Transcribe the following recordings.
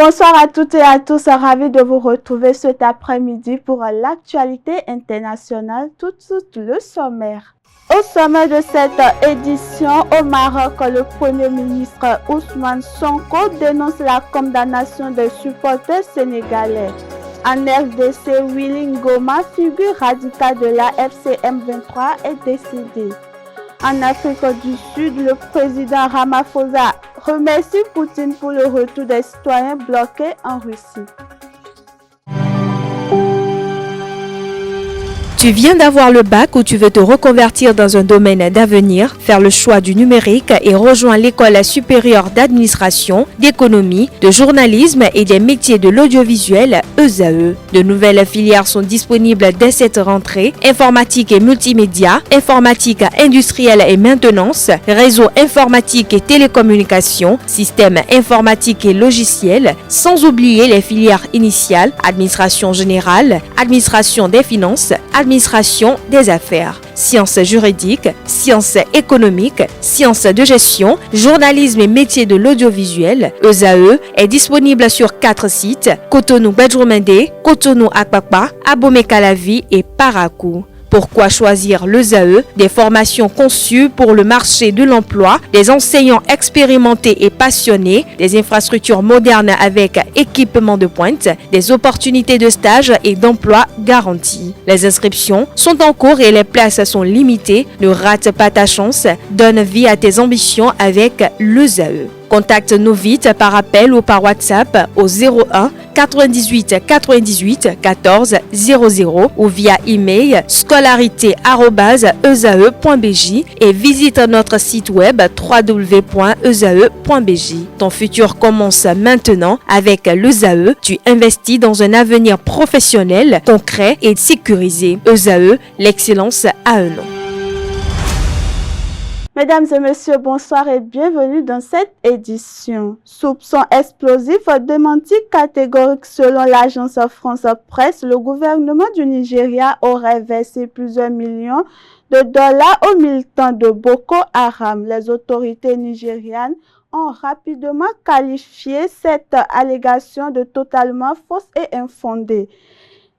Bonsoir à toutes et à tous, ravi de vous retrouver cet après-midi pour l'actualité internationale, tout le sommaire. Au sommet de cette édition, au Maroc, le Premier ministre Ousmane Sonko dénonce la condamnation des supporters sénégalais. En RDC, Willy Ngoma, figure radicale de la FCM23, est décédé. En Afrique du Sud, le président Ramaphosa remercie Poutine pour le retour des citoyens bloqués en Russie. Tu viens d'avoir le bac ou tu veux te reconvertir dans un domaine d'avenir, faire le choix du numérique et rejoindre l'école supérieure d'administration, d'économie, de journalisme et des métiers de l'audiovisuel ESAE. De nouvelles filières sont disponibles dès cette rentrée: informatique et multimédia, informatique industrielle et maintenance, réseau informatique et télécommunications, système informatique et logiciel, sans oublier les filières initiales: administration générale, administration des finances, administration des affaires, sciences juridiques, sciences économiques, sciences de gestion, journalisme et métiers de l'audiovisuel. ESAE est disponible sur 4 sites: Cotonou-Badjoumendé, Cotonou-Akpakpa, Abomey-Calavi et Parakou. Pourquoi choisir l'ESAE? Des formations conçues pour le marché de l'emploi, des enseignants expérimentés et passionnés, des infrastructures modernes avec équipement de pointe, des opportunités de stage et d'emploi garanties. Les inscriptions sont en cours et les places sont limitées. Ne rate pas ta chance, donne vie à tes ambitions avec l'ESAE. Contacte-nous vite par appel ou par WhatsApp au 01 98 98 14 00 ou via email scolarité@esae.bj et visite notre site web www.esae.bj. Ton futur commence maintenant avec l'ESAE. Tu investis dans un avenir professionnel, concret et sécurisé. ESAE, l'excellence à un nom. Mesdames et messieurs, bonsoir et bienvenue dans cette édition. Soupçon explosif, démenti catégorique selon l'agence France Presse, le gouvernement du Nigeria aurait versé plusieurs millions de dollars aux militants de Boko Haram. Les autorités nigérianes ont rapidement qualifié cette allégation de totalement fausse et infondée,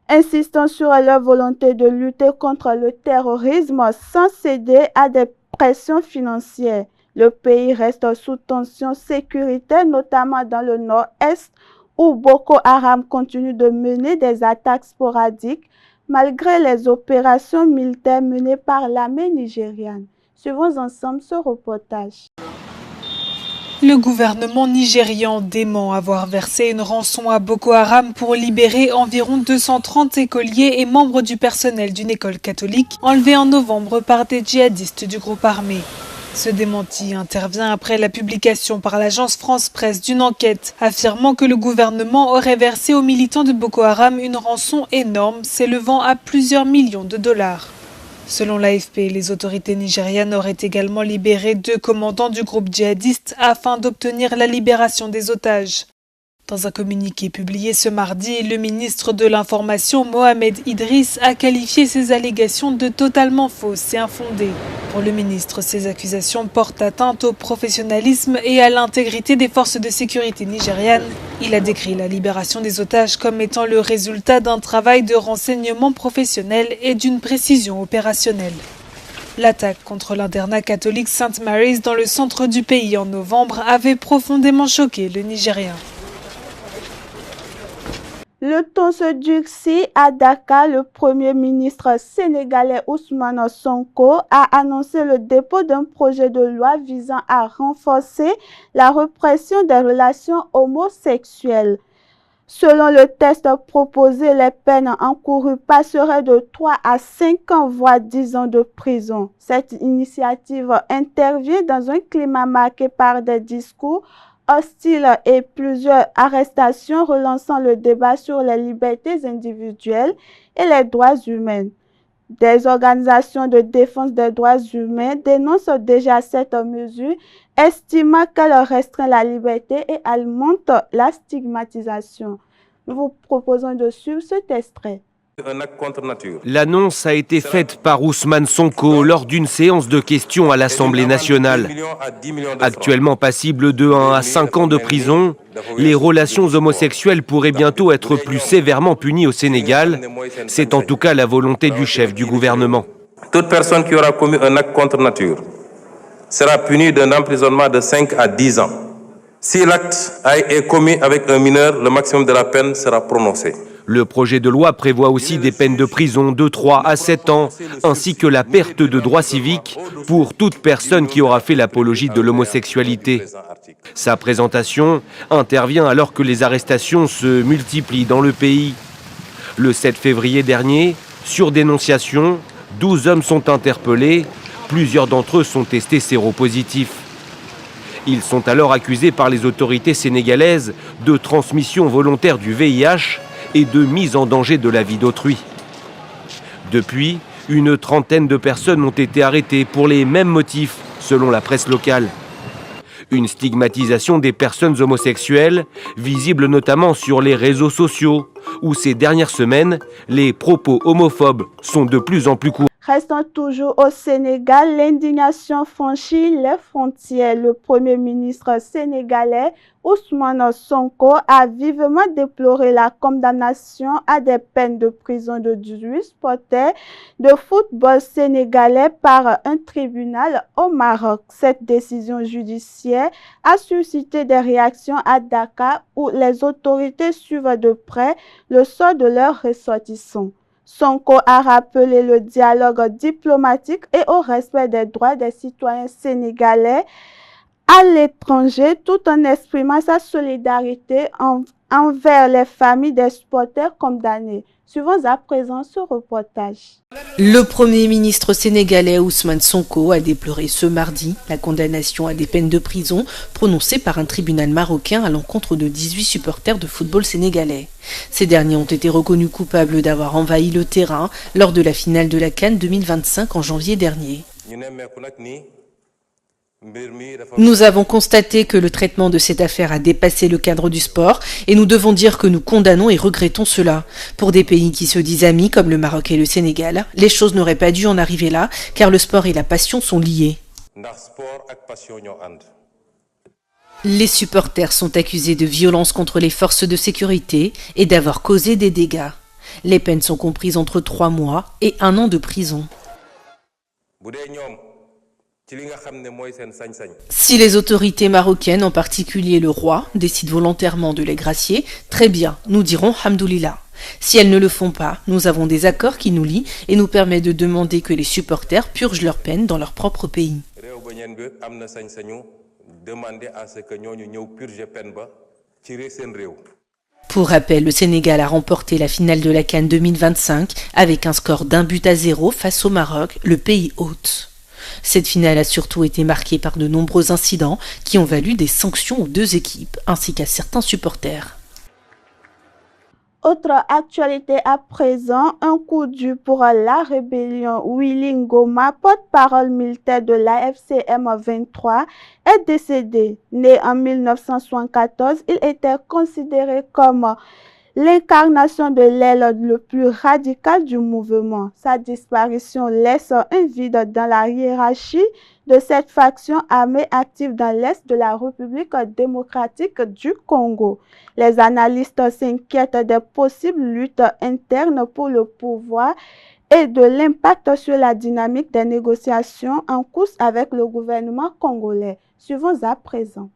insistant sur leur volonté de lutter contre le terrorisme sans céder à des pression financière. Le pays reste sous tension sécuritaire, notamment dans le nord-est, où Boko Haram continue de mener des attaques sporadiques malgré les opérations militaires menées par l'armée nigériane. Suivons ensemble ce reportage. Le gouvernement nigérian dément avoir versé une rançon à Boko Haram pour libérer environ 230 écoliers et membres du personnel d'une école catholique enlevés en novembre par des djihadistes du groupe armé. Ce démenti intervient après la publication par l'agence France Presse d'une enquête affirmant que le gouvernement aurait versé aux militants de Boko Haram une rançon énorme s'élevant à plusieurs millions de dollars. Selon l'AFP, les autorités nigérianes auraient également libéré 2 commandants du groupe djihadiste afin d'obtenir la libération des otages. Dans un communiqué publié ce mardi, le ministre de l'Information, Mohamed Idriss, a qualifié ces allégations de totalement fausses et infondées. Pour le ministre, ces accusations portent atteinte au professionnalisme et à l'intégrité des forces de sécurité nigérianes. Il a décrit la libération des otages comme étant le résultat d'un travail de renseignement professionnel et d'une précision opérationnelle. L'attaque contre l'internat catholique St. Mary's dans le centre du pays en novembre avait profondément choqué le Nigérien. Le ton se durcit à Dakar. Le Premier ministre sénégalais Ousmane Sonko a annoncé le dépôt d'un projet de loi visant à renforcer la répression des relations homosexuelles. Selon le texte proposé, les peines encourues passeraient de 3 à 5 ans, voire 10 ans de prison. Cette initiative intervient dans un climat marqué par des discours hostiles et plusieurs arrestations relançant le débat sur les libertés individuelles et les droits humains. Des organisations de défense des droits humains dénoncent déjà cette mesure, estimant qu'elle restreint la liberté et alimente la stigmatisation. Nous vous proposons de suivre cet extrait. Un acte contre nature. L'annonce a été faite par Ousmane Sonko lors d'une séance de questions à l'Assemblée nationale. Actuellement passible de 1 à 5 ans de prison, les relations homosexuelles pourraient bientôt être plus sévèrement punies au Sénégal. C'est en tout cas la volonté du chef du gouvernement. Toute personne qui aura commis un acte contre nature sera punie d'un emprisonnement de 5 à 10 ans. Si l'acte est commis avec un mineur, le maximum de la peine sera prononcé. Le projet de loi prévoit aussi des peines de prison de 3 à 7 ans, ainsi que la perte de droits civiques pour toute personne qui aura fait l'apologie de l'homosexualité. Sa présentation intervient alors que les arrestations se multiplient dans le pays. Le 7 février dernier, sur dénonciation, 12 hommes sont interpellés, plusieurs d'entre eux sont testés séropositifs. Ils sont alors accusés par les autorités sénégalaises de transmission volontaire du VIH et de mise en danger de la vie d'autrui. Depuis, une trentaine de personnes ont été arrêtées pour les mêmes motifs, selon la presse locale. Une stigmatisation des personnes homosexuelles, visible notamment sur les réseaux sociaux, où ces dernières semaines, les propos homophobes sont de plus en plus courants. Restons toujours au Sénégal, l'indignation franchit les frontières. Le Premier ministre sénégalais Ousmane Sonko a vivement déploré la condamnation à des peines de prison de 18 supporters de football sénégalais par un tribunal au Maroc. Cette décision judiciaire a suscité des réactions à Dakar où les autorités suivent de près le sort de leurs ressortissants. Sonko a rappelé le dialogue diplomatique et au respect des droits des citoyens sénégalais à l'étranger tout en exprimant sa solidarité envers les familles des supporters condamnés. Suivons à présent ce reportage. Le Premier ministre sénégalais Ousmane Sonko a déploré ce mardi la condamnation à des peines de prison prononcée par un tribunal marocain à l'encontre de 18 supporters de football sénégalais. Ces derniers ont été reconnus coupables d'avoir envahi le terrain lors de la finale de la CAN 2025 en janvier dernier. Nous avons constaté que le traitement de cette affaire a dépassé le cadre du sport et nous devons dire que nous condamnons et regrettons cela. Pour des pays qui se disent amis comme le Maroc et le Sénégal, les choses n'auraient pas dû en arriver là car le sport et la passion sont liés. Les supporters sont accusés de violence contre les forces de sécurité et d'avoir causé des dégâts. Les peines sont comprises entre 3 mois et 1 an de prison. Si les autorités marocaines, en particulier le roi, décident volontairement de les gracier, très bien, nous dirons Hamdoulillah. Si elles ne le font pas, nous avons des accords qui nous lient et nous permettent de demander que les supporters purgent leur peine dans leur propre pays. Pour rappel, le Sénégal a remporté la finale de la CAN 2025 avec un score d'1-0 face au Maroc, le pays hôte. Cette finale a surtout été marquée par de nombreux incidents qui ont valu des sanctions aux 2 équipes ainsi qu'à certains supporters. Autre actualité à présent, un coup dur pour la rébellion. Willy Ngoma, porte-parole militaire de l'AFC M23, est décédé. Né en 1974, il était considéré comme l'incarnation de l'aile le plus radical du mouvement. Sa disparition laisse un vide dans la hiérarchie de cette faction armée active dans l'Est de la République démocratique du Congo. Les analystes s'inquiètent des possibles luttes internes pour le pouvoir et de l'impact sur la dynamique des négociations en cours avec le gouvernement congolais. Suivons à présent.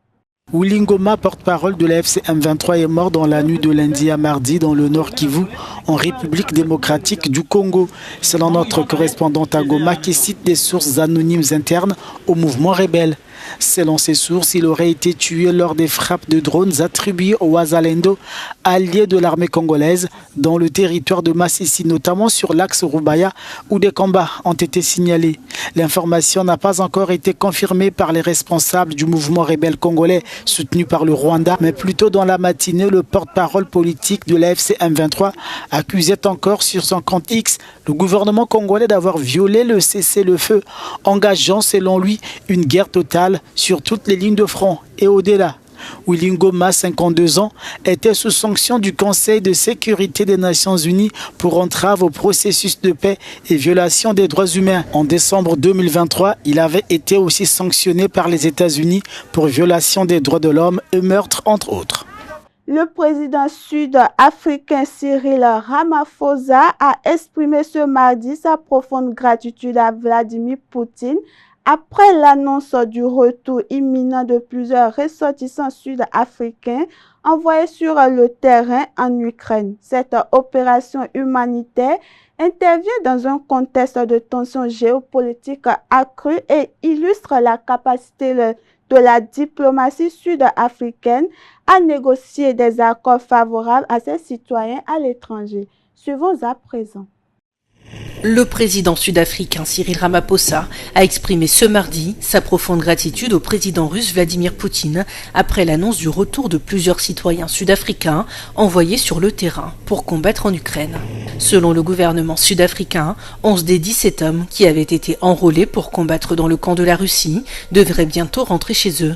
Willy Ngoma, porte-parole de la FC M23, est mort dans la nuit de lundi à mardi dans le Nord Kivu, en République démocratique du Congo. Selon notre correspondante à Goma qui cite des sources anonymes internes au mouvement rebelle. Selon ces sources, il aurait été tué lors des frappes de drones attribuées au Wazalendo, allié de l'armée congolaise, dans le territoire de Massissi, notamment sur l'axe Rubaya, où des combats ont été signalés. L'information n'a pas encore été confirmée par les responsables du mouvement rebelle congolais soutenu par le Rwanda, mais plus tôt dans la matinée, le porte-parole politique de l'AFC M23 accusait encore sur son compte X le gouvernement congolais d'avoir violé le cessez-le-feu, engageant selon lui une guerre totale sur toutes les lignes de front et au-delà. Willy Ngoma, 52 ans, était sous sanction du Conseil de sécurité des Nations Unies pour entrave au processus de paix et violation des droits humains. En décembre 2023, il avait été aussi sanctionné par les États-Unis pour violation des droits de l'homme et meurtre, entre autres. Le président sud-africain Cyril Ramaphosa a exprimé ce mardi sa profonde gratitude à Vladimir Poutine après l'annonce du retour imminent de plusieurs ressortissants sud-africains envoyés sur le terrain en Ukraine. Cette opération humanitaire intervient dans un contexte de tensions géopolitiques accrues et illustre la capacité de la diplomatie sud-africaine à négocier des accords favorables à ses citoyens à l'étranger. Suivons à présent. Le président sud-africain Cyril Ramaphosa a exprimé ce mardi sa profonde gratitude au président russe Vladimir Poutine après l'annonce du retour de plusieurs citoyens sud-africains envoyés sur le terrain pour combattre en Ukraine. Selon le gouvernement sud-africain, 11 des 17 hommes qui avaient été enrôlés pour combattre dans le camp de la Russie devraient bientôt rentrer chez eux.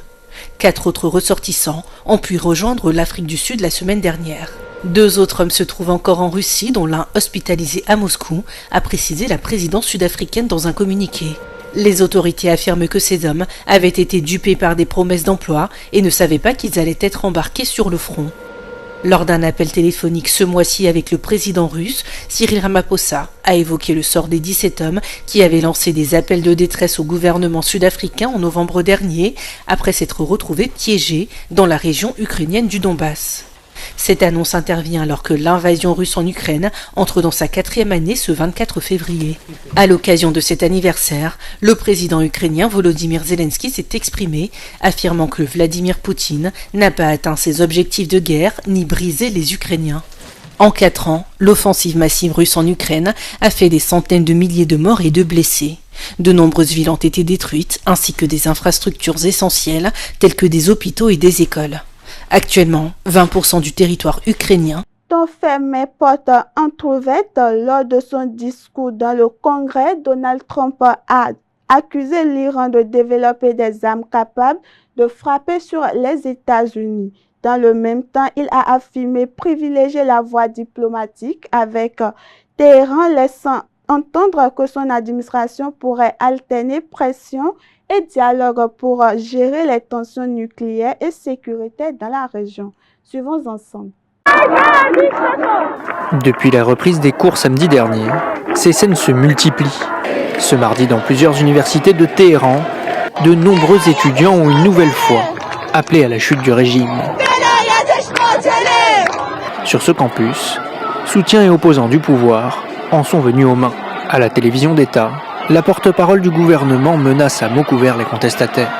4 autres ressortissants ont pu rejoindre l'Afrique du Sud la semaine dernière. 2 autres hommes se trouvent encore en Russie, dont l'un hospitalisé à Moscou, a précisé la présidence sud-africaine dans un communiqué. Les autorités affirment que ces hommes avaient été dupés par des promesses d'emploi et ne savaient pas qu'ils allaient être embarqués sur le front. Lors d'un appel téléphonique ce mois-ci avec le président russe, Cyril Ramaphosa a évoqué le sort des 17 hommes qui avaient lancé des appels de détresse au gouvernement sud-africain en novembre dernier, après s'être retrouvés piégés dans la région ukrainienne du Donbass. Cette annonce intervient alors que l'invasion russe en Ukraine entre dans sa 4e année ce 24 février. À l'occasion de cet anniversaire, le président ukrainien Volodymyr Zelensky s'est exprimé, affirmant que Vladimir Poutine n'a pas atteint ses objectifs de guerre ni brisé les Ukrainiens. En 4 ans, l'offensive massive russe en Ukraine a fait des centaines de milliers de morts et de blessés. De nombreuses villes ont été détruites, ainsi que des infrastructures essentielles telles que des hôpitaux et des écoles. Actuellement, 20% du territoire ukrainien Ton fermé porte entrouverte. Lors de son discours dans le Congrès, Donald Trump a accusé l'Iran de développer des armes capables de frapper sur les États-Unis. Dans le même temps, il a affirmé privilégier la voie diplomatique avec Téhéran, laissant entendre que son administration pourrait alterner pression et dialogue pour gérer les tensions nucléaires et sécuritaires dans la région. Suivons ensemble. Depuis la reprise des cours samedi dernier, ces scènes se multiplient. Ce mardi, dans plusieurs universités de Téhéran, de nombreux étudiants ont une nouvelle fois appelé à la chute du régime. Sur ce campus, soutiens et opposants du pouvoir en sont venus aux mains. À la télévision d'État, la porte-parole du gouvernement menace à mots couverts les contestataires.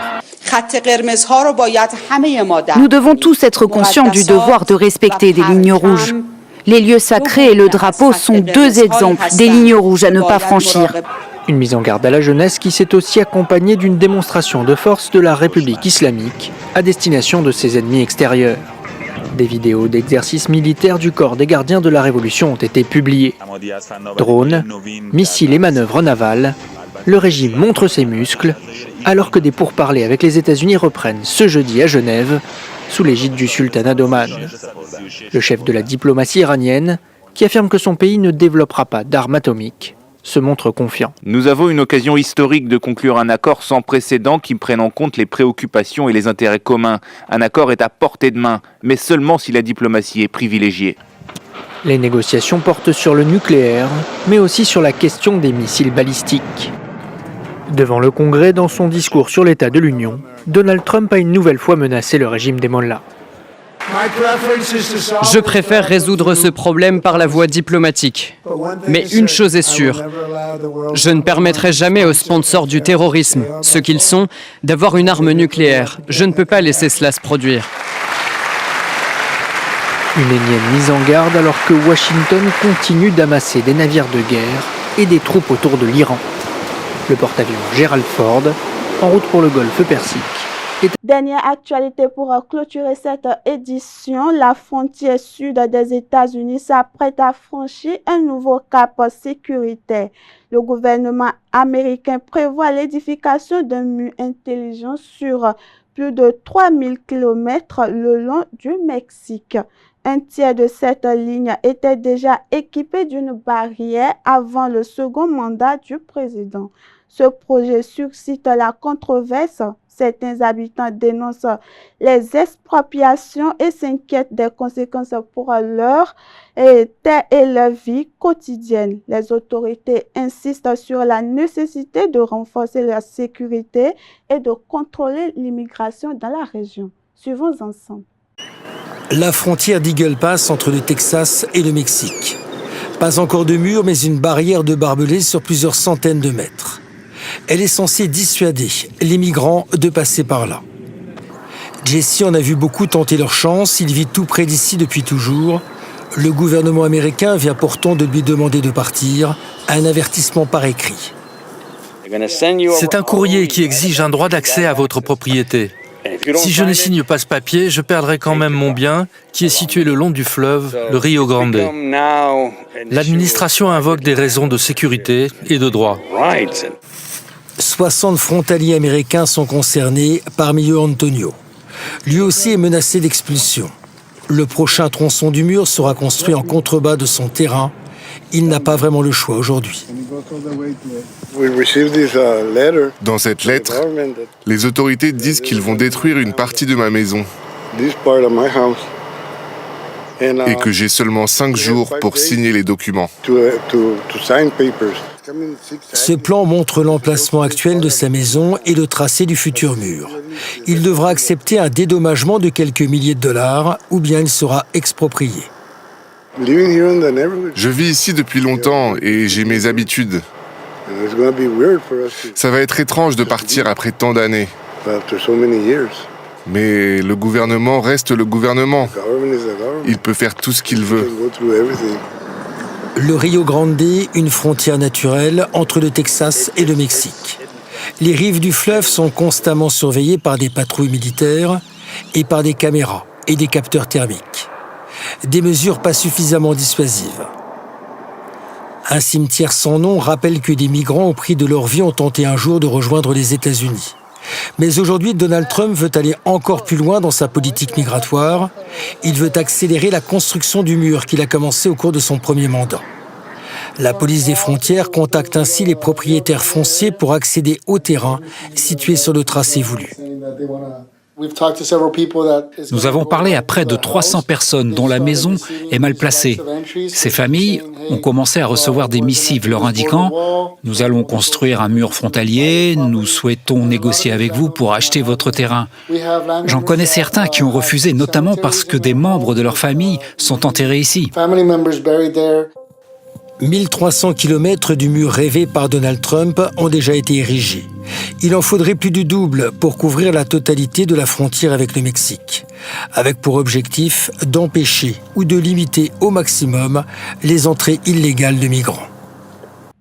Nous devons tous être conscients du devoir de respecter des lignes rouges. Les lieux sacrés et le drapeau sont 2 exemples des lignes rouges à ne pas franchir. Une mise en garde à la jeunesse qui s'est aussi accompagnée d'une démonstration de force de la République islamique à destination de ses ennemis extérieurs. Des vidéos d'exercices militaires du corps des gardiens de la Révolution ont été publiées. Drones, missiles et manœuvres navales, le régime montre ses muscles, alors que des pourparlers avec les États-Unis reprennent ce jeudi à Genève, sous l'égide du sultanat d'Oman. Le chef de la diplomatie iranienne, qui affirme que son pays ne développera pas d'armes atomiques, se montre confiant. Nous avons une occasion historique de conclure un accord sans précédent qui prenne en compte les préoccupations et les intérêts communs. Un accord est à portée de main, mais seulement si la diplomatie est privilégiée. Les négociations portent sur le nucléaire, mais aussi sur la question des missiles balistiques. Devant le Congrès, dans son discours sur l'état de l'Union, Donald Trump a une nouvelle fois menacé le régime des Mollahs. Je préfère résoudre ce problème par la voie diplomatique. Mais une chose est sûre, je ne permettrai jamais aux sponsors du terrorisme, ce qu'ils sont, d'avoir une arme nucléaire. Je ne peux pas laisser cela se produire. Une énième mise en garde alors que Washington continue d'amasser des navires de guerre et des troupes autour de l'Iran. Le porte-avions Gerald Ford, en route pour le golfe Persique. Dernière actualité pour clôturer cette édition, la frontière sud des États-Unis s'apprête à franchir un nouveau cap sécuritaire. Le gouvernement américain prévoit l'édification d'un mur intelligent sur plus de 3000 km le long du Mexique. Un tiers de cette ligne était déjà équipé d'une barrière avant le second mandat du président. Ce projet suscite la controverse. Certains habitants dénoncent les expropriations et s'inquiètent des conséquences pour leur terre et leur vie quotidienne. Les autorités insistent sur la nécessité de renforcer la sécurité et de contrôler l'immigration dans la région. Suivons ensemble. La frontière d'Eagle Pass entre le Texas et le Mexique. Pas encore de mur, mais une barrière de barbelés sur plusieurs centaines de mètres. Elle est censée dissuader les migrants de passer par là. Jesse en a vu beaucoup tenter leur chance, il vit tout près d'ici depuis toujours. Le gouvernement américain vient pourtant de lui demander de partir, un avertissement par écrit. C'est un courrier qui exige un droit d'accès à votre propriété. Si je ne signe pas ce papier, je perdrai quand même mon bien, qui est situé le long du fleuve, le Rio Grande. L'administration invoque des raisons de sécurité et de droit. 60 frontaliers américains sont concernés, parmi eux Antonio. Lui aussi est menacé d'expulsion. Le prochain tronçon du mur sera construit en contrebas de son terrain. Il n'a pas vraiment le choix aujourd'hui. Dans cette lettre, les autorités disent qu'ils vont détruire une partie de ma maison et que j'ai seulement 5 jours pour signer les documents. Ce plan montre l'emplacement actuel de sa maison et le tracé du futur mur. Il devra accepter un dédommagement de quelques milliers de dollars ou bien il sera exproprié. Je vis ici depuis longtemps et j'ai mes habitudes. Ça va être étrange de partir après tant d'années. Mais le gouvernement reste le gouvernement. Il peut faire tout ce qu'il veut. Le Rio Grande, une frontière naturelle entre le Texas et le Mexique. Les rives du fleuve sont constamment surveillées par des patrouilles militaires et par des caméras et des capteurs thermiques. Des mesures pas suffisamment dissuasives. Un cimetière sans nom rappelle que des migrants au prix de leur vie ont tenté un jour de rejoindre les États-Unis. Mais aujourd'hui, Donald Trump veut aller encore plus loin dans sa politique migratoire. Il veut accélérer la construction du mur qu'il a commencé au cours de son premier mandat. La police des frontières contacte ainsi les propriétaires fonciers pour accéder au terrain situé sur le tracé voulu. Nous avons parlé à près de 300 personnes dont la maison est mal placée. Ces familles ont commencé à recevoir des missives leur indiquant « Nous allons construire un mur frontalier, nous souhaitons négocier avec vous pour acheter votre terrain ». J'en connais certains qui ont refusé, notamment parce que des membres de leur famille sont enterrés ici. 1300 km du mur rêvé par Donald Trump ont déjà été érigés. Il en faudrait plus du double pour couvrir la totalité de la frontière avec le Mexique, avec pour objectif d'empêcher ou de limiter au maximum les entrées illégales de migrants.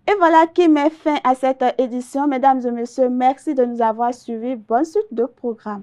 Et voilà qui met fin à cette édition. Mesdames et messieurs, merci de nous avoir suivis. Bonne suite de programme.